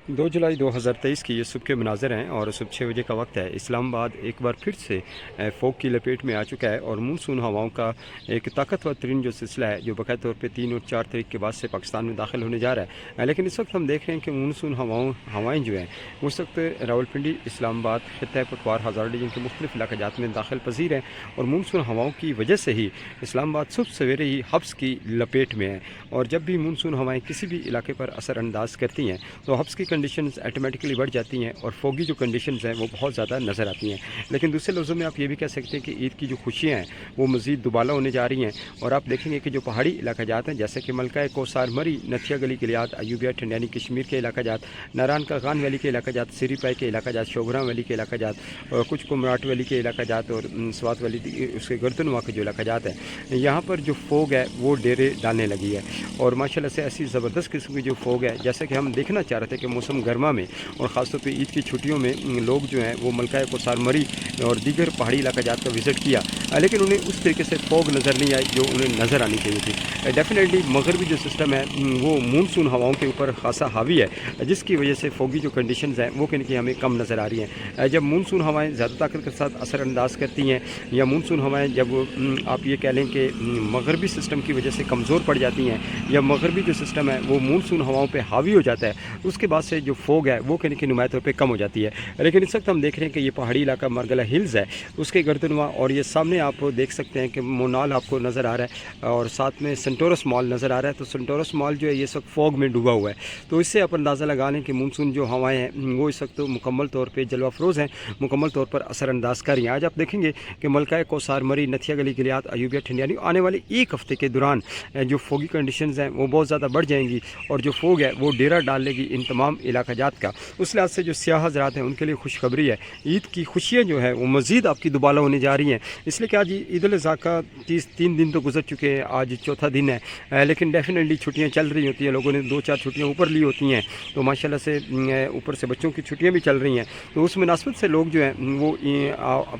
2 जुलाई 2023 की ये सुबह के मनाज़र हैं और सुबह 6 बजे का वक्त है। इस्लामाबाद एक बार फिर से फ़ोग की लपेट में आ चुका है और मानसून हवाओं का एक ताकतवर तरीन जो सिलसिला है, जो बाकायदा तौर पे 3 और 4 तारीख के बाद से पाकिस्तान में दाखिल होने जा रहा है। लेकिन इस वक्त हम देख रहे हैं कि मानसून हवाएँ जो हैं वो इस वक्त रावलपिंडी, इस्लामाबाद, खित्ता पटवार, हज़ारा डिवीज़न के मुख्तलिफ इलाक़ात में दाखिल पज़ीर हैं और मानसून हवाओं की वजह से ही इस्लामाबाद सुबह सवेरे ही हब्स की लपेट में है। और जब भी मानसून हवाएँ किसी भी इलाके पर असर अंदाज करती हैं तो हब्स की कंडीशंस ऑटोमेटिकली बढ़ जाती हैं और फोगी जो कंडीशंस हैं वो बहुत ज़्यादा नज़र आती हैं। लेकिन दूसरे लफ्ज़ों में आप ये भी कह सकते हैं कि ईद की जो खुशियाँ हैं वो मज़ीद दुबाला होने जा रही हैं। और आप देखेंगे कि जो पहाड़ी इलाक़ात हैं जैसे कि मलका कोसार मरी, नथिया गली किलियात, अयूबिया, ठंडियानी कश्मीर के इलाक़ात, नारायण का खान वैली के इलाक़ात, सिरी पाई के इलाक़ात, शोगरा वैली के इलाक़ात और कुछ कुमराट वैली के इलाक़ात और स्वात वैली उसके गर्दनवा के जो इलाक़ात हैं, यहाँ पर जो फोग है वो डेरे डालने लगी है। और माशाल्लाह से ऐसी ज़बरदस्त किस्म की जो फोग है, जैसे कि हम देखना चाह रहे थे कि मौसम गर्मा में और ख़ासतौर पे ईद की छुट्टियों में लोग जो हैं वो मलका कोसार मरी और दीगर पहाड़ी इलाक़ात का विज़िट किया, लेकिन उन्हें उस तरीके से फोग नज़र नहीं आई जो उन्हें नज़र आनी चाहिए थी। डेफिनेटली मगरबी जो सिस्टम है वो मानसून हवाओं के ऊपर खासा हावी है, जिसकी वजह से फोगी जो कंडीशंस हैं वो कहीं कि हमें कम नज़र आ रही हैं। जब मानसून हवाएँ ज़्यादा ताकत के साथ असर अंदाज करती हैं या मानसून हवाएँ जब आप ये कह लें कि मगरबी सिस्टम की वजह से कमज़ोर पड़ जाती हैं या मगरबी जो सिस्टम है वो मानसून हवाओं पे हावी हो जाता है, उसके बाद से जो फोग है वो कहीं कि नुमाया तौर पे कम हो जाती है। लेकिन इस वक्त हम देख रहे हैं कि ये पहाड़ी इलाका मरगला हिल्स है, उसके गर्दनवा और ये सामने आप देख सकते हैं कि मोनाल आपको नज़र आ रहा है और साथ में सेंटोरस मॉल नज़र आ रहा है। तो सेंटोरस मॉल जो है ये इस वक्त फोग में डूबा हुआ है। तो इससे आप अंदाज़ा लगा लें कि मानसून जो हवाएँ हैं वो इस वक्त मुकम्मल तौर पर जलवा फ़रोज़ हैं, मुकम्मल तौर पर असर अंदाज कर रही हैं। आज आप देखेंगे कि मलका कोसार मरी, नथिया गली किलियात, अयूबिया, ठंडियानी आने वाले एक हफ़्ते के दौरान जो फोगी कंडीशंस हैं वो बहुत ज़्यादा बढ़ जाएंगी और जो फोग है वो डेरा डाल लेगी इन तमाम इलाक़ात का। उस लिहाज से जो सियाह हज़रात हैं उनके लिए खुशखबरी है, ईद की खुशियाँ जो है वो मज़ीद आपकी दुबाला होने जा रही हैं। इसलिए कि आज ईद उल अज़हा का 3 दिन तो गुजर चुके हैं, आज चौथा दिन है, लेकिन डेफिनेटली छुट्टियाँ चल रही होती हैं, लोगों ने 2-4 छुट्टियाँ ऊपर ली होती हैं, तो माशाल्लाह से ऊपर से बच्चों की छुट्टियाँ भी चल रही हैं। तो उस मुनासबत से लोग जो हैं वो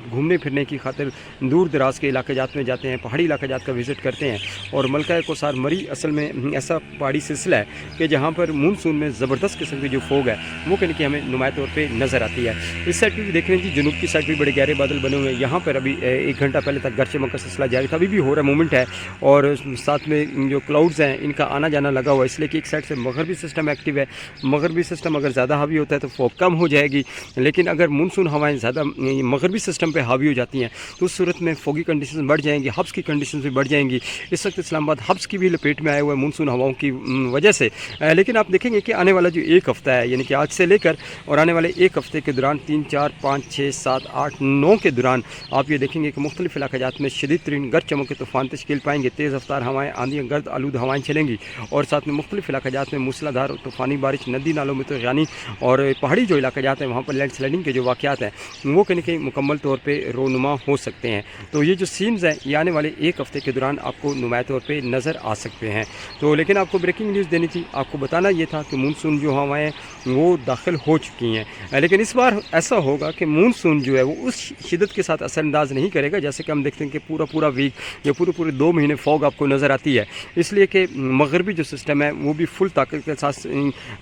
घूमने फिरने की खातिर दूर दराज के इलाक़ात में जाते हैं, पहाड़ी इलाक़ात का विज़िट करते हैं। और मलका कोसार मरी असल में ऐसा पहाड़ी सिलसिला है कि जहाँ पर मानसून में ज़बरदस्त किस्म की जो फोग है वो कहीं कि हमें नुमाया तौर पे नज़र आती है। इस साइड पर भी देख रहे हैं जी, जनूब की साइड भी बड़े गहरे बादल बने हुए हैं। यहाँ पर अभी 1 घंटा पहले तक गर्च चमक का सिलसिला जारी था, अभी भी हो रहा है, मूवमेंट है और साथ में जो क्लाउड्स हैं इनका आना जाना लगा हुआ है, इसलिए कि एक साइड से मगरबी सिस्टम एक्टिव है। मगरबी सिस्टम अगर ज़्यादा हावी होता है तो फोग कम हो जाएगी, लेकिन अगर मानसून हवाएँ ज़्यादा मगरबी सिस्टम पर हावी हो जाती हैं तो उस सूरत में फोगी कंडीशन बढ़ जाएंगी, हब्स की कंडीशन भी बढ़ जाएंगी। इस वक्त इस्लामाबाद हब्स की भी लपेट में आया हुआ है मानसून हवाओं की वजह से। लेकिन आप देखेंगे कि आने वाला जो एक हफ़्ता है, यानी कि आज से लेकर और आने वाले एक हफ़्ते के दौरान 3, 4, 5, 6, 7, 8, 9 के दौरान आप ये देखेंगे कि मुख्तलिफ इलाक़ात में शदीद तरीन गर्ज चमक के तूफ़ान तश्कील पाएंगे, तेज़ रफ्तार हवाएँ, आंधियाँ, गर्द आलूद हवाएँ चलेंगी और साथ में मुख्तलिफ इलाक़ात में मूसलाधार तूफ़ानी बारिश, नदी नालों में तो यानी और पहाड़ी जो इलाक़ात हैं वहाँ पर लैंड स्लाइडिंग के जो वाक़यात हैं वो कहीं कहीं मुकम्मल तौर पर रोनुमा हो सकते हैं। तो ये जो सीन्स हैं ये आने वाले एक हफ़्ते के दौरान आपको नुमाया तौर पर नज़र आ सकते हैं। तो लेकिन आपको ब्रेकिंग न्यूज़ देनी थी, आपको बताना ये था कि मानसून जो हवाएँ वो दाखिल हो चुकी हैं। लेकिन इस बार ऐसा होगा कि मानसून जो है वो उस शिद्दत के साथ असरअंदाज नहीं करेगा जैसे कि हम देखते हैं कि पूरा वीक या पूरे 2 महीने फॉग आपको नज़र आती है, इसलिए कि मगरबी जो सिस्टम है वो भी फुल ताकत के साथ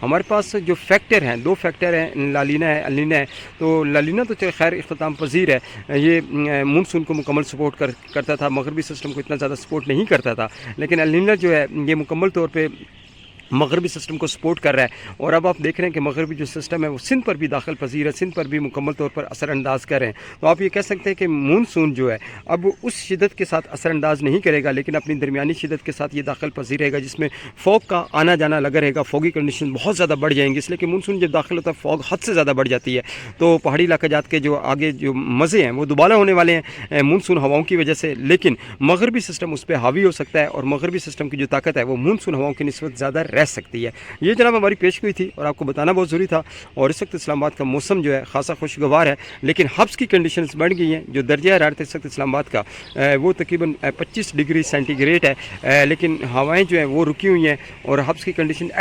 हमारे पास जो फैक्टर हैं, 2 फैक्टर हैं, लालीना है, अलीना है। तो लालीना तो खैर इख्तिताम पजीर है, ये मानसून को मुकम्मल सपोर्ट करता था, मगरबी सिस्टम को इतना ज़्यादा सपोर्ट नहीं करता था, लेकिन अलीना जो है ये मुकम्मल तौर पर मगरबी सिस्टम को सपोर्ट कर रहा है। और अब आप देख रहे हैं कि मगरबी जो सिस्टम है वो सिंध पर भी दाखिल पजीर है, सिंध पर भी मुकम्मल तौर पर असरअंदाज कर रहे हैं। तो आप ये कह सकते हैं कि मानसून जो है अब उस शिदत के साथ असरअंदाज नहीं करेगा, लेकिन अपनी दरमियानी शिदत के साथ ये दाखिल पजीर रहेगा, जिसमें फ़ॉग का आना जाना लगा रहेगा, फ़ॉगी कंडीशन बहुत ज़्यादा बढ़ जाएंगी। इसलिए कि मानसून जब दाखिल होता है फ़ॉग हद से ज़्यादा बढ़ जाती है, तो पहाड़ी इलाक़ात के जो आगे जो मज़े हैं वो दुबारा होने वाले हैं मानसून हवाओं की वजह से। लेकिन मगरबी सिस्टम उस पर हावी हो सकता है और मगरबी सिस्टम की जो ताकत है वो मानसून हवाओं की निस्बत ज़्यादा रह सकती है। ये जनाब हमारी पेश हुई थी और आपको बताना बहुत ज़रूरी था। और इस वक्त इस्लामाबाद का मौसम जो है खासा खुशगवार है, लेकिन हब्स की कंडीशंस बढ़ गई हैं। जो दर्जा हरारत इस वक्त इस्लामाबाद का वो तकरीबन 25 डिग्री सेंटीग्रेड है, लेकिन हवाएं जो हैं वो रुकी हुई हैं और हब्स की कंडीशन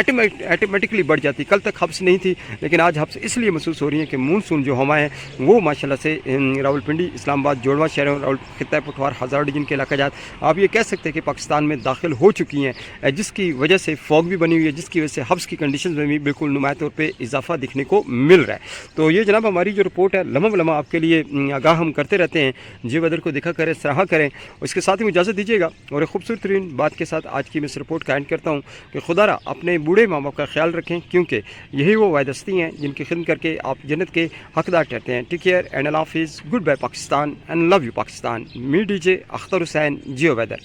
ऑटोमेटिकली बढ़ जाती। कल तक हब्स नहीं थी, लेकिन आज हब्स इसलिए महसूस हो रही हैं कि मानसून जो हवाएं हैं वो माशाल्लाह से रावलपिंडी, इस्लामाबाद, जोड़वा शहरों, रावल खित्ता पटवार, हज़ारा डिवीज़न के इलाक़ात आप ये कह सकते हैं कि पाकिस्तान में दाखिल हो चुकी हैं, जिसकी वजह से फ़ॉग भी بنی ہوئی ہے جس کی وجہ سے حبس کی کنڈیشنز میں بھی بالکل نمایاں طور پہ اضافہ دیکھنے کو مل رہا ہے۔ تو یہ جناب ہماری جو رپورٹ ہے لمحہ لمحہ آپ کے لیے آگاہ ہم کرتے رہتے ہیں، جی ویدر کو دیکھا کریں، سراہا کریں، اس کے ساتھ ہی اجازت دیجیے گا اور ایک خوبصورت ترین بات کے ساتھ آج کی میں اس رپورٹ کا اینڈ کرتا ہوں کہ خدا را اپنے بوڑھے ماں باپ کا خیال رکھیں، کیونکہ یہی وہ واحد ہستی ہیں جن کی خدمت کر کے آپ جنت کے حقدار ٹھہرتے ہیں۔ ٹیک کیئر اینڈ اللہ حافظ، goodbye Pakistan and love you Pakistan. می D J Akhtar Hussain, Geo weather.